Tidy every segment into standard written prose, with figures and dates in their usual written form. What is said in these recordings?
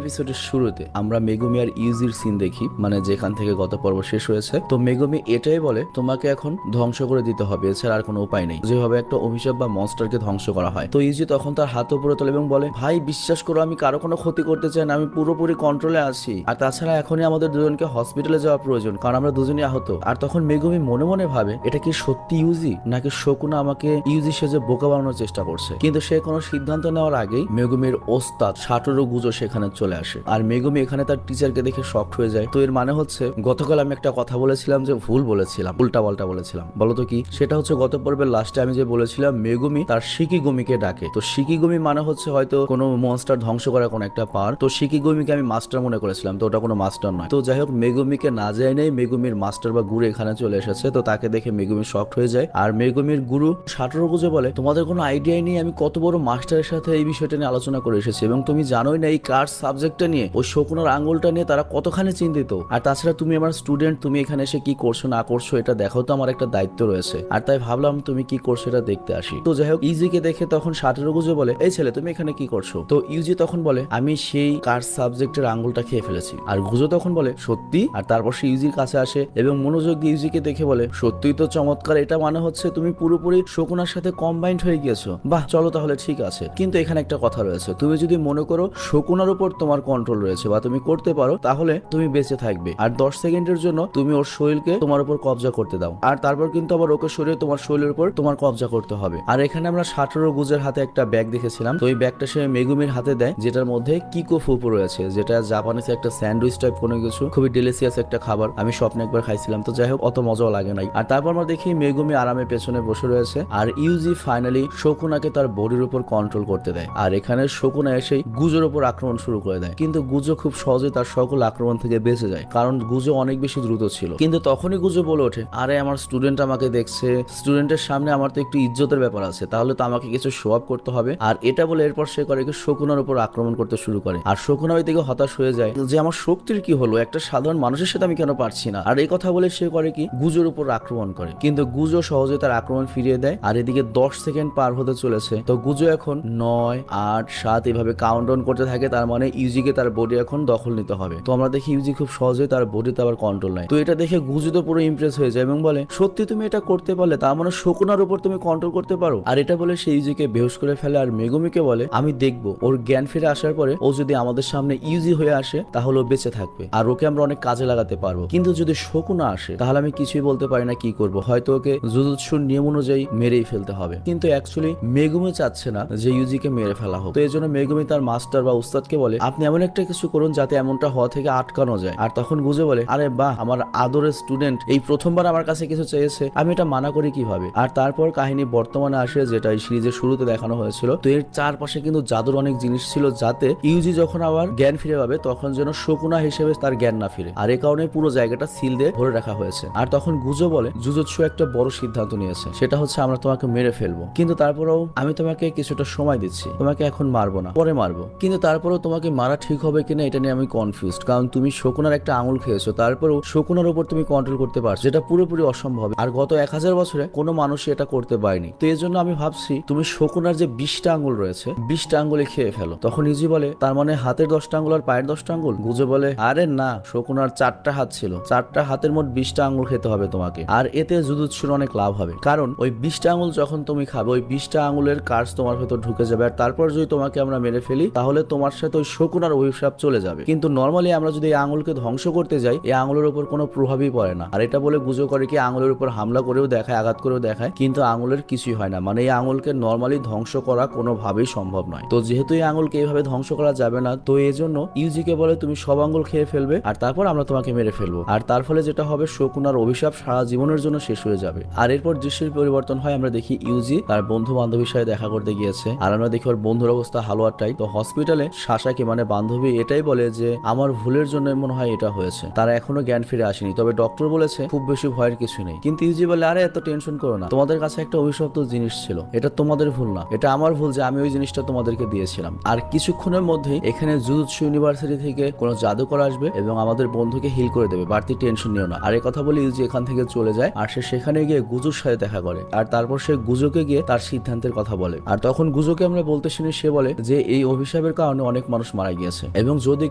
এপিসোডের শুরুতে আমরা মেগুমি আর ইউজির সিন দেখি, মানে যেখান থেকে গত পর্ব শেষ হয়েছে। তো মেগুমি এটাই বলে তোমাকে এখন ধ্বংস করে দিতে হবে, এছাড়া আর কোনো উপায় নেই, যেভাবে একটা অভিশাপ বা মনস্টারকে ধ্বংস করা হয়। তো ইউজি তখন তার হাত উপরে তোলে এবং বলে, ভাই বিশ্বাস করো আমি কারো কোনো ক্ষতি করতে চাই না, আমি পুরোপুরি কন্ট্রোলে আছি। আর তাছাড়া এখনই আমাদের দুজনকে হসপিটালে যাওয়া প্রয়োজন, কারণ আমরা দুজনই আহত। আর তখন মেগুমি মনে মনে ভাবে এটা কি সত্যি ইউজি, নাকি শকুনা আমাকে ইউজি সেজে বোকা বানানোর চেষ্টা করছে। কিন্তু সে কোনো সিদ্ধান্ত নেওয়ার আগেই মেগুমির ওস্তাদ সাটোরু গুজো সেখানে চলে আসে। আর মেগুমি এখানে তার টিচারকে দেখে শকড হয়ে যায়। তো এর মানে হচ্ছে গতকাল আমি একটা কথা বলেছিলাম যে ভুল বলেছিলাম, উল্টা পাল্টা বলেছিলাম। বলতো কি? সেটা হচ্ছে গত পর্বের লাস্টে আমি যে বলেছিলাম মেগুমি তার শিকিগুমিকে ডাকে। তো শিকিগুমি মানে হচ্ছে হয়তো কোনো মনস্টার ধ্বংস করার কোনো একটা পাওয়ার। তো শিকিগুমিকে আমি মাস্টার মনে করেছিলাম, তো ওটা কোনো মাস্টার নয়। তো যাই হোক, মেগুমিকে না যায় নেই, মেগুমির মাস্টার বা গুরু এখানে চলে এসেছে। তো তাকে দেখে মেগুমি শকড হয়ে যায়। আর মেগুমির গুরু সাটোরু গুজো বলে, তোমাদের কোনো আইডিয়াই নেই আমি কত বড় মাস্টারের সাথে এই বিষয়টা নিয়ে আলোচনা করে এসেছি, এবং তুমি জানোই না এই কার্ড সাবজেক্টটা নিয়ে, ওই শকুনার আঙ্গুলটা নিয়ে তারা কতখানি চিন্তিত। আর তাছাড়া তুমি আমার স্টুডেন্ট, তুমি এখানে এসে কি করছো না করছো এটা দেখাও তো আমার একটা দায়িত্ব রয়েছে। আর তাই ভাবলাম তুমি কি করছো এটা দেখতে আসি। তো যাই হোক, ইউজিকে দেখে তখন সাটোরু গুজো বলে, এই ছেলে তুমি এখানে কি করছো? তো ইউজি তখন বলে, আমি সেই কার্ড সাবজেক্টের আঙ্গুলটা খেয়ে ফেলেছি। আর গুজো তখন বলে, সত্যি? আর তারপর সে ইউজির কাছে আসে এবং মনোযোগ দিয়ে ইউজিকে দেখে বলে, সত্যিই তো চমৎকার, এটা মানে হচ্ছে তুমি পুরোপুরি শকুনার সাথে কম্বাইন্ড হয়ে গিয়েছো। বাহ, চলো তাহলে ঠিক আছে, কিন্তু এখানে একটা কথা রয়েছে, তুমি যদি মনে করো শকুনার উপর তোমার কন্ট্রোল রয়েছে বা তুমি করতে পারো, তাহলে তুমি বেঁচে থাকবে। আর 10 সেকেন্ডের জন্য তুমি ওর শরীরকে তোমার উপর কবজা করতে দাও, আর তারপর কিন্তু আবার ওকে সরিয়ে তোমার শরীরের উপর তোমার কবজা করতে হবে। আর এখানে আমরা সাটোরু গুজের হাতে একটা ব্যাগ দেখেছিলাম। তো এই ব্যাগটা সে মেগুমির হাতে দেয়, যেটার মধ্যে কিকো ফুপু রয়েছে, যেটা জাপানিজ একটা স্যান্ডউইচ টাইপ কোনো কিছু, খুবই ডেলিসিয়াস একটা খাবার। আমি স্বপ্নে একবার খাইছিলাম। তো যাই হোক, অত মজাও লাগে নাই। আর তারপর আমরা দেখি মেগুমি আরামে পেছনে বসে রয়েছে, আর ইউজি ফাইনালি শকুনাকে তার বডির উপর কন্ট্রোল করতে দেয়। আর এখানে শকুনা এসে গুজোর উপর আক্রমণ শুরু করে দেয়, কিন্তু গুজো খুব সহজে তার সকল আক্রমণ থেকে বেঁচে যায়, কারণ গুজো অনেক বেশি দ্রুত ছিল। কিন্তু তখনই গুজো বলে ওঠে, আরে আমার স্টুডেন্ট আমাকে দেখছে, স্টুডেন্টের সামনে আমার তো একটু ইজ্জতের ব্যাপার আছে, তাহলে তো আমাকে কিছু শো আপ করতে হবে। আর এটা বলে এরপর সে করে কি শকুনার উপর আক্রমণ করতে শুরু করে। আর শকুনা ওই দিকে হতাশ হয়ে যায় যে আমার শক্তির কি হলো, একটা সাধারণ মানুষের সাথে আমি কেন পারছি না। আর এই কথা বলে সে করে কি গুজোর উপর আক্রমণ করে, কিন্তু গুজো সহজে তার আক্রমণ ফিরিয়ে দেয়। আর এদিকে 10 সেকেন্ড পার হতে চলেছে। তো গুজো এখন 9, 8, 7 এভাবে কাউন্টডাউন করতে থাকে, তার মানে ইউজিকে তার বডি এখন দখল নিতে হবে। তো আমরা দেখি ইউজি খুব সহজে তার বডিতে আবার কন্ট্রোল নেয়। তো এটা দেখে গুজো তো পুরো ইমপ্রেস হয়ে যায় এবং বলে, সত্যি তুমি এটা করতে পারলে, তার মানে শকুনার উপর তুমি কন্ট্রোল করতে পারো। আর এটা বলে সে ইউজিকে বেহুশ করে ফেলে। আর মেগুমিকে বলে, আমি দেখবো ওর জ্ঞান ফিরে আসার পরে ও যদি আমাদের সামনে ইউজি হয়ে আসে তাহলে ও বেঁচে থাকবে, আর ওকে আমরা অনেক কাজে লাগাতে পারবো। কিন্তু যদি শকুনা আসে তাহলে আমি কিছুই বলতে পারি না কি করব, হয়তো ওকে জুজুৎসুর নিয়ম অনুযায়ী মেরেই ফেলতে হবে। কিন্তু অ্যাকচুয়ালি মেগুমি চাচ্ছে না যে ইউজিকে মেরে ফেলা হোক। তো এই জন্য মেগুমি তার মাস্টার বা উস্তাদকে বলে, আপনি এমন একটা কিছু করুন যাতে এমনটা হওয়া থেকে আটকানো যায়। আর তখন গুজে বলে, আরে বাহ, আমার আদরের স্টুডেন্ট এই প্রথমবার আমার কাছে কিছু চেয়েছে, আমি এটা মানা করি কিভাবে। আর তারপর কাহিনী বর্তমানে আসে, যেটা এই সিরিজের শুরুতে দেখানো হয়েছিল। তো এর চারপাশে কিন্তু জাদুর অনেক জিনিস ছিল, যাতে ইউজি যখন আবার জ্ঞান ফিরে পাবে তখন যেন শকুনা হিসেবে তার জ্ঞান না ফিরে। আর এই কারণে পুরো জায়গাটা সিল দিয়ে ধরে রাখা হয়েছে। আর তখন গুজো বলে, জুজুৎসু একটা বড় সিদ্ধান্ত নিয়েছে, সেটা হচ্ছে আমরা তোমাকে মেরে ফেলবো, কিন্তু তারপরেও আমি তোমাকে কিছুটা সময় দিচ্ছি, তোমাকে এখন মারবো না, পরে মারবো। কিন্তু তারপরেও তোমাকে মারা ঠিক হবে কিনা এটা নিয়ে আমি কনফিউজড, কারণ তুমি শকুনার একটা আঙুল খেয়েছো, তারপরেও শকুনার উপর তুমি কন্ট্রোল করতে পারছো, যেটা পুরোপুরি অসম্ভব। আর গত 1000 বছরে কোনো মানুষই এটা করতে পারেনি। তো এই জন্য আমি ভাবছি তুমি শকুনার যে 20টা আঙুল রয়েছে 20টা আঙুলে খেয়ে ফেলো। তখন ইজি বলে, তার মানে হাতের 10টা আঙুল আর পায়ের 10টা আঙুল? গুজো বলে, আরে না, শকুনার 4টা হাত ছিল, 4টা হাতের মোট 20টা আঙুল খেতে হবে তোমাকে। আর এতে জুজুৎসুর অনেক লাভ হবে, কারণ ওই 20টা আঙুল যখন তুমি খাবে ওই 20টা আঙুলের কার্স তোমার ভেতর ঢুকে যাবে। আর তারপর যদি তোমাকে আমরা মেরে ফেলি তাহলে তোমার সাথে ওই শকুনার অভিশাপ চলে যাবে। কিন্তু নর্মালি আমরা যদি এই আঙুলকে ধ্বংস করতে যাই এই আঙুলের উপর কোনো প্রভাবই পড়ে না। আর এটা বলে গুজো করে কি আঙুলের উপর হামলা করেও দেখায়, আঘাত করেও দেখায়, কিন্তু আঙুলের কিছুই হয় না। মানে এই আঙুলকে নর্মালি ধ্বংস করা কোনোভাবেই সম্ভব নয়। তো যেহেতু এই আঙুলকে এইভাবে ধ্বংস করা যাবে না, তো এই জন্য ইউজিকে বলে তুমি সব আঙুল খেয়ে ফেলবে আর তারপর আমরা তোমাকে মেরে ফেলবো। আর তার ফলে যেটা হবে, শকুনার অভিশাপ সারা জীবনের জন্য শেষ হয়ে যাবে। আর এরপর দৃশ্যের পরিবর্তন হয়, আমরা দেখি ইউজি তার বন্ধু বান্ধবীর সাথে দেখা করতে গিয়েছে। আর আমরা দেখি ওর বন্ধুর অবস্থা হালুয়াটাই। তো হসপিটালে সাসাকে মানে বান্ধবী এটাই বলে যে আমার ভুলের জন্য মনে হয় এটা হয়েছে, তারা এখনো জ্ঞান ফিরে আসেনি, তবে ডক্টর বলেছে খুব বেশি ভয়ের কিছু নেই। কিন্তু ইউজি বলে, আরে এত টেনশন করো না, তোমাদের কাছে একটা অভিশপ্ত জিনিস ছিল, এটা তোমাদের ভুল না, এটা আমার ভুল যে আমি ওই জিনিসটা তোমাদেরকে দিয়েছিলাম। আর কিছুক্ষণের মধ্যেই এখানে জুজুৎসু ইউনিভার্সিটি থেকে কোনো জাদুকর আসবে এবং আমাদের বন্ধুকে হিল করে দেবে, বাড়তি টেনশন নিও না। আর এই কথা বলে ইউজি এখান থেকে চলে যায়। আর সে সেখানে গিয়ে গুজোর সাথে দেখা করে, আর তারপর সে গুজোকে গিয়ে তার সিদ্ধান্তের কথা বলে। আর তখন গুজোকে আমরা বলতে শুনি, সে বলে যে এই অভিশাপের কারণে অনেক মানুষ মারা মারা গিয়েছে, এবং যদি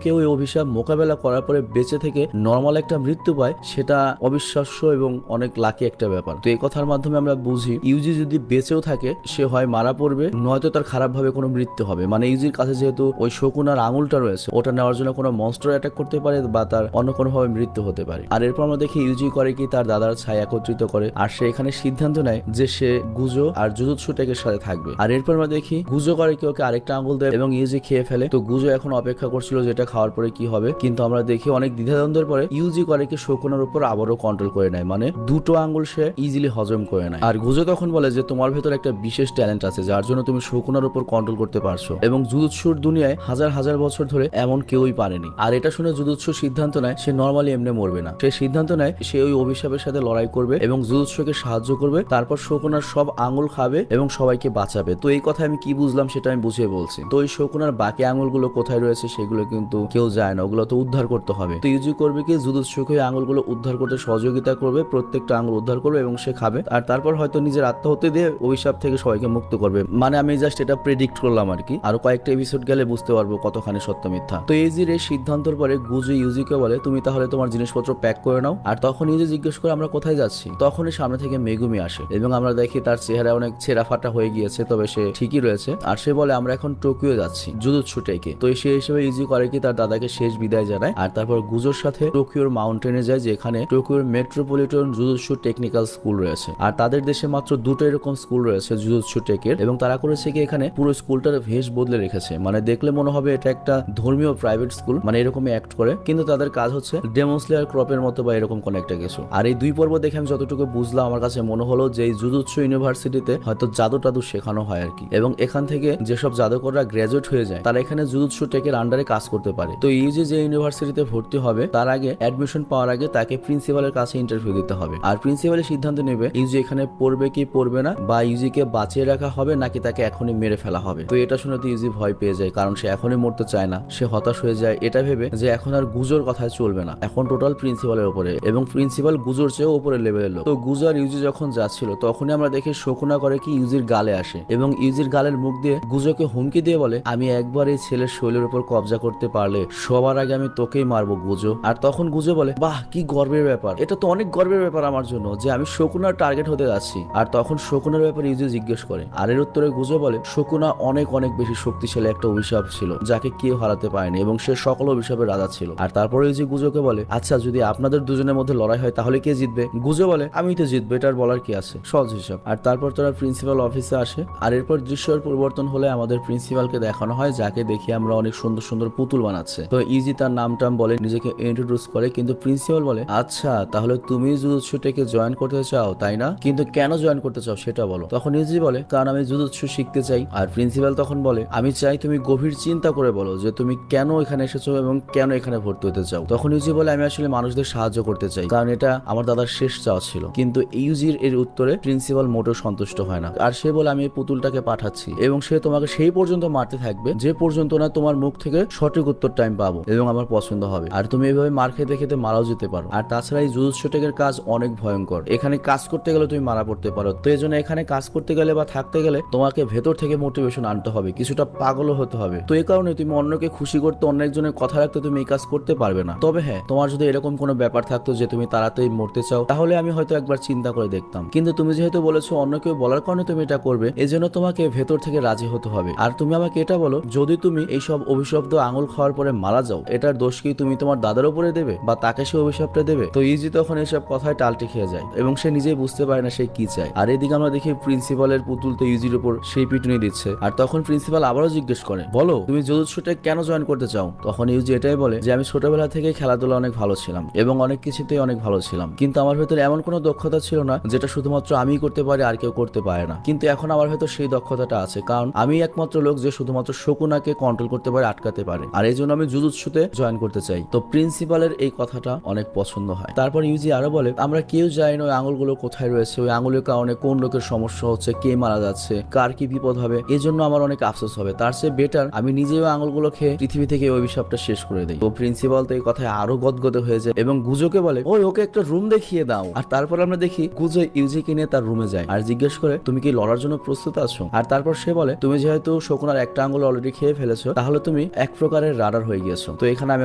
কেউ এই অভিশাপ মোকাবেলা করার পরে বেঁচে থেকে নর্মাল একটা মৃত্যু পায় সেটা অবিশ্বাস্য এবং অনেক লাকি একটা ব্যাপার। তো এই কথার মাধ্যমে আমরা বুঝি ইউজি যদি বেঁচেও থাকে সে হয় মারা পড়বে, নয়তো তার খারাপ ভাবে কোনো মৃত্যু হবে। মানে ইউজির কাছে যেহেতু ওই শকুনার আঙুলটা রয়েছে, ওটা নেওয়ার জন্য কোনো মনস্টার অ্যাটাক করতে পারে বা তার অন্য কোনো ভাবে মৃত্যু হতে পারে। আর এরপর আমরা দেখি ইউজি করে কি তার দাদার ছাই একত্রিত করে, আর সে এখানে সিদ্ধান্ত নেয় যে সে গুজো আর জুজুৎসু টেকের সাথে থাকবে। আর এরপর আমরা দেখি গুজো করে কি ওকে আরেকটা আঙুল দেয় এবং ইউজি খেয়ে ফেলে। তো গুজো এখন অপেক্ষা করছিল যেটা খাওয়ার পরে কি হবে, কিন্তু আমরা দেখি অনেক দ্বিধাদ্বন্দ্বের পরে ইউজি করে কি শকুনার উপর আবারও কন্ট্রোল করে নেয়, মানে দুটো আঙুল সে ইজিলি হজম করে নেয়। আর গুজো তখন বলে যে তোমার ভেতর একটা বিশেষ ট্যালেন্ট আছে যার জন্য তুমি শকুনার উপর কন্ট্রোল করতে পারছো, এবং জুজুৎসুর দুনিয়ায় হাজার হাজার বছর ধরে এমন কেউই পারেনি। আর এটা শুনে জুজুৎসু সিদ্ধান্ত নেয় সে নর্মালি এমনি মরবে না, সে সিদ্ধান্ত নেয় সে ওই অভিশাপের সাথে লড়াই করবে এবং জুজুৎসুকে সাহায্য করবে, তারপর শকুনার সব আঙুল খাবে এবং সবাইকে বাঁচাবে। তো এই কথা আমি কি বুঝলাম সেটা আমি বুঝিয়ে বলছি। তো ওই শকুনার বাকি আঙুলগুলো কোথায় রয়েছে সেগুলো কিন্তু কেউ যায় না, ওগুলো তো উদ্ধার করতে হবে। তো ইউজি করবে কি জুজুৎসুকে ওই আঙুলগুলো উদ্ধার করতে সহযোগিতা করবে, প্রত্যেকটা আঙুল উদ্ধার করবে এবং সে খাবে, আর তারপর হয়তো নিজের আত্মহত্যা দিয়ে অভিশাপ থেকে সবাইকে মুক্ত করবে। মানে আমি জাস্ট এটা প্রেডিক্ট করলাম আর কি, আরো কয়েকটা এপিসোড গেলে বুঝতে পারবো কতখানি সত্য মিথ্যা। তো ইউজির এই সিদ্ধান্তের পরে গুজু ইউজিকে বলে তুমি তাহলে তোমার জিনিসপত্র প্যাক করে নাও। আর তখন ইউজি জিজ্ঞেস করে আমরা কোথায় যাচ্ছি, তখনই সামনে থেকে মেগুমি আসে এবং আমরা দেখি তার চেহারা অনেক ছেঁড়া ফাটা হয়ে গিয়েছে, তবে সে ঠিকই রয়েছে। আর সে বলে আমরা এখন টোকিও যাচ্ছি জুজুৎসু টেকে। তো সেই হিসেবে ইউজি করে কি তার দাদাকে শেষ বিদায় জানায়, আর তারপর গুজোর সাথে টোকিওর মাউন্টেনে যায় যেখানে টোকিওর মেট্রোপলিটন জুজুৎসু টেকনিক্যাল স্কুল রয়েছে। আর তাদের দেশে মাত্র দুটো এরকম স্কুল রয়েছে জুজুৎসু টেকের, এবং তারা করেছে কি এখানে পুরো স্কুলটার ভেষ বদলে রেখেছে, মানে দেখলে মনে হবে এটা একটা ধর্মীয় প্রাইভেট স্কুল, মানে এরকমই অ্যাক্ট করে, কিন্তু তাদের কাজ হচ্ছে ডেমন স্লেয়ার ক্রপের মতো বা এরকম কোন একটা কিছু। আর এই দুই পর্ব দেখে আমি যতটুকু বুঝলাম আমার কাছে মনে হলো যে এই জুজুৎসু ইউনিভার্সিটিতে হয়তো জাদু টাদু শেখানো হয় আর কি, এবং এখান থেকে যেসব জাদুকররা গ্রাজুয়েট হয়ে যায় তারা এখানে জুজুৎসু টেকের আন্ডারে কাজ করতে পারে। তো ইউজি যে ইউনিভার্সিটিতে ভর্তি হবে তার আগে অ্যাডমিশন পাওয়ার আগে তাকে প্রিন্সিপালের কাছে ইন্টারভিউ দিতে হবে, আর প্রিন্সিপালের সিদ্ধান্ত নেবে ইউজি এখানে পড়বে কি পড়বে না, বা ইউজিকে বাঁচিয়ে রাখা হবে নাকি তাকে এখনই মেরে ফেলা হবে। তো এটা শুনে তো ইউজি ভয় পেয়ে যায়, কারণ সে এখনই মরতে চায় না, সে হতাশ হয়ে যায় এটা ভেবে যে এখন আর গুজোর কথায় চলবে না, এখন টোটাল প্রিন্সিপালের উপরে, এবং প্রিন্সিপাল গুজোর চেয়েও উপরে লেভেলের লোক। তো গুজো আর ইউজি যখন যাচ্ছিল তখনই আমরা দেখি শকুনা করে কি ইউজির গালে আসে এবং ইউজির গালের মুখ দিয়ে গুজোকে হুমকি দিয়ে বলে আমি একবার এই ছেলের শৈলের উপর কবজা করতে পারলে সবার আগে আমি তোকেই মারবো গুজো। আর তখন গুজো বলে বাহ কি গর্বের ব্যাপার, এটা তো অনেক গর্বের ব্যাপার আমার জন্য যে আমি শকুনার টার্গেট হতে যাচ্ছি। আর তখন শকুনার ব্যাপারে ইউজি জিজ্ঞেস করে, আর এর উত্তরে গুজো বলে শকুনা অনেক অনেক বেশি শক্তিশালী একটা অভিশাপ ছিল যাকে কেউ হারাতে পারেনি এবং সে সকল অভিশাপের রাজা ছিল। আর তারপরে ইউজি গুজোকে বলে আচ্ছা যদি আপনাদের দুজনের মধ্যে লড়াই হয় তাহলে কে জিতবে? গুজো বলে আমি তো জিতবো, এটার বলার কি আছে, সহজ হিসাব। আর তারপর তারা প্রিন্সিপাল অফিসে আসে, আর এরপর দৃশ্যের পরিবর্তন হলে আমাদের প্রিন্সিপালকে দেখানো হয় যাকে দেখি আমরা অনেক সুন্দর সুন্দর পুতুল বানাচ্ছে। তো ইজি তার নাম টাম বলে নিজেকে ইন্ট্রোডিউস করে, কিন্তু প্রিন্সিপাল বলে আচ্ছা তাহলে তুমি জুজুৎসু টেকে জয়েন করতে চাও তাই না, কিন্তু কেন জয়েন করতে চাও সেটা বলো। তখন ইজি বলে কারণ আমি জুজুৎসু শিখতে চাই। আর প্রিন্সিপাল তখন বলে আমি চাই তুমি গভীর চিন্তা করে বলো যে তুমি কেন এখানে এসেছো এবং কেন এখানে ভর্তি হতে চাও। তখন ইউজি বলে আমি আসলে মানুষদের সাহায্য করতে চাই, কারণ এটা আমার দাদার শেষ চাওয়া ছিল। কিন্তু ইউজির এর উত্তরে প্রিন্সিপাল মোটেও সন্তুষ্ট হয় না, আর সে বলে আমি এই পুতুলটাকে পাঠাচ্ছি এবং সে তোমাকে সেই পর্যন্ত মারতে থাকবে যে পর্যন্ত না তোমার মুখ থেকে সঠিক উত্তর টাইম পাবো এবং আমার পছন্দ হবে, আর তুমি এইভাবে মার খেতে খেতে মারাও যেতে পারো। আর তাছাড়া এই জুজুৎসু টেকের কাজ অনেক ভয়ঙ্কর, এখানে কাজ করতে গেলে তুমি মারা পড়তে পারো। তো এই জন্য এখানে কাজ করতে গেলে বা থাকতে গেলে তোমাকে ভেতর থেকে মোটিভেশন আনতে হবে, কিছুটা পাগলও হতে হবে। তো এই কারণে তুমি অন্যকে খুশি করতে অন্য একজনের কথা রাখতে তুমি এই কাজ করতে পারবে না। তবে হ্যাঁ তোমার যদি এরকম কোনো ব্যাপার থাকতো যে তুমি তাড়াতাড়ি মরতে চাও তাহলে আমি হয়তো একবার চিন্তা করে দেখতাম, কিন্তু তুমি যেহেতু বলেছো অন্য কেউ বলার কারণে তুমি এটা করবে, এজন্য তোমাকে ভেতর থেকে রাজি হতে হবে। আর তুমি আমাকে এটা বলো যদি তুমি এইসব অভিশপ্ত আঙুল খাওয়ার পরে মারা যাও এটার দোষ কি তুমি তোমার দাদার উপরে দেবে বা তাকে সে অভিশাপটা দেবে? তো ইজি তখন এসব কথায় টালটি খেয়ে যায় এবং সে নিজেই বুঝতে পারে না সে কি চায়। আর এদিকে আমরা দেখি প্রিন্সিপালের পুতুল তো ইজির উপর সেই পিটুনি দিচ্ছে, আর তখন প্রিন্সিপাল আবারও জিজ্ঞেস করে বলো তুমি জুজুৎসু টেক কেন জয়েন করতে চাও? তখন ইউজি এটাই বলে যে আমি ছোটবেলা থেকে খেলাধুলা অনেক ভালো ছিলাম এবং অনেক কিছুতেই অনেক ভালো ছিলাম, কিন্তু আমার ভেতরে এমন কোনো দক্ষতা ছিল না যেটা শুধুমাত্র আমিই করতে পারি আর কেউ করতে পারে না, কিন্তু এখন আমার হয়তো সেই দক্ষতাটা আছে, কারণ আমি একমাত্র লোক যে শুধুমাত্র শকুনাকে কন্ট্রোল করতে পারে, আটকাতে পারে, আর এই জন্য আমি জুজুৎসুতে জয়েন করতে চাই। তো প্রিন্সিপালের এই কথাটা অনেক পছন্দ হয়। তারপর ইউজি আরো বলে আমরা কেউ জানি না ওই আঙুলগুলো কোথায় রয়েছে, ওই আঙুলের কারণে কোন লোকের সমস্যা হচ্ছে, কে মারা যাচ্ছে, কার কি বিপদ হবে, এই জন্য আমার অনেক আফসোস হবে, তার চেয়ে বেটার আমি নিজেও আঙুলগুলো খেয়ে পৃথিবী থেকে ওই অভিশাপটা শেষ করে দিই। তো প্রিন্সিপাল তো এই কথায় আরো গদগদে হয়ে যায় এবং গুজোকে বলে ওকে একটা রুম দেখিয়ে দাও। আর তারপর আমরা দেখি গুজো ইউজিকে নিয়ে তার রুমে যায় আর জিজ্ঞেস করে তুমি কি লড়ার জন্য প্রস্তুত আছো? আর তারপর সে বলে তুমি যেহেতু শকুনার একটা আঙুল অলরেডি খেয়ে ফেলেছো তাহলে তাহলে তুমি এক প্রকারের রাডার হয়ে গিয়েছো। তো এখানে আমি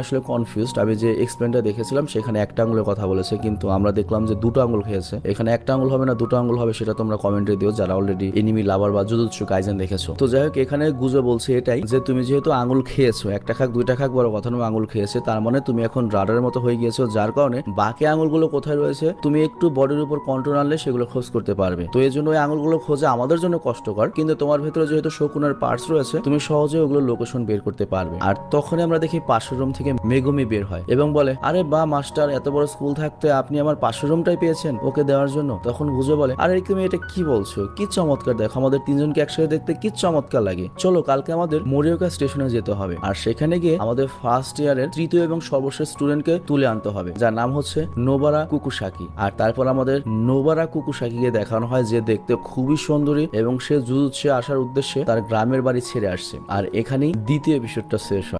আসলে কনফিউজড। আমি যে এক্সপ্লেনটা দেখেছিলাম সেখানে একটা আঙুলের কথা বলেছে, কিন্তু আমরা দেখলাম যে দুটো আঙুল খেয়েছে। এখানে একটা আঙুল হবে না দুটো আঙুল হবে, সেটা তোমরা কমেন্টে দিও যারা অলরেডি এনিমি লাভার বা জুজুৎসু কাইজেন দেখেছো। তো যাই হোক, এখানে গুজো বলছে এটাই যে তুমি যেহেতু আঙুল খেয়েছো, একটা খাক দুইটা খাক বড় কথা নয়, আঙুল খেয়েছে, তার মানে তুমি এখন রাডারের মতো হয়ে গিয়েছো, যার কারণে বাকি আঙুলগুলো কোথায় রয়েছে তুমি একটু বডির উপর কন্ট্রোল আনলে সেগুলো খোঁজ করতে পারবে। তো এই জন্য ওই আঙুলগুলো খোঁজা আমাদের জন্য কষ্টকর, কিন্তু তোমার ভেতরে যেহেতু শকুনের পার্টস রয়েছে তুমি সহজে ওগুলো লোকেশন বের করতে পারবে। আর তখনই আমরা দেখি পাশের রুম থেকে মেগুমি বের হয় এবং বলে, আরে বা মাস্টার, এত বড় স্কুল থাকতে আপনি আমার পাশের রুমটাই পেয়েছেন ওকে দেওয়ার জন্য। তখন গুজো বলে, আরে তুমি এটা কি বলছো, কি চমৎকার, দেখো আমাদের তিনজনকে একসাথে দেখতে কি চমৎকার লাগে, চলো কালকে আমাদের মোরিওকা স্টেশনে যেতে হবে, আর সেখানে গিয়ে আমাদের ফার্স্ট ইয়ারের তৃতীয় এবং সর্বশেষ স্টুডেন্টকে তুলে আনতে হবে, যার নাম হচ্ছে নোবারা কুকুসাকি। আর তারপর আমাদের নোবারা কুকুসাকিকে দেখানো হয়, যে দেখতে খুবই সুন্দরী এবং সে জুজুৎসু আসার উদ্দেশ্যে তার গ্রামের বাড়ি ছেড়ে আসছে। আর এখানেই দ্বিতীয় এপিসোডটা শেষ হয়।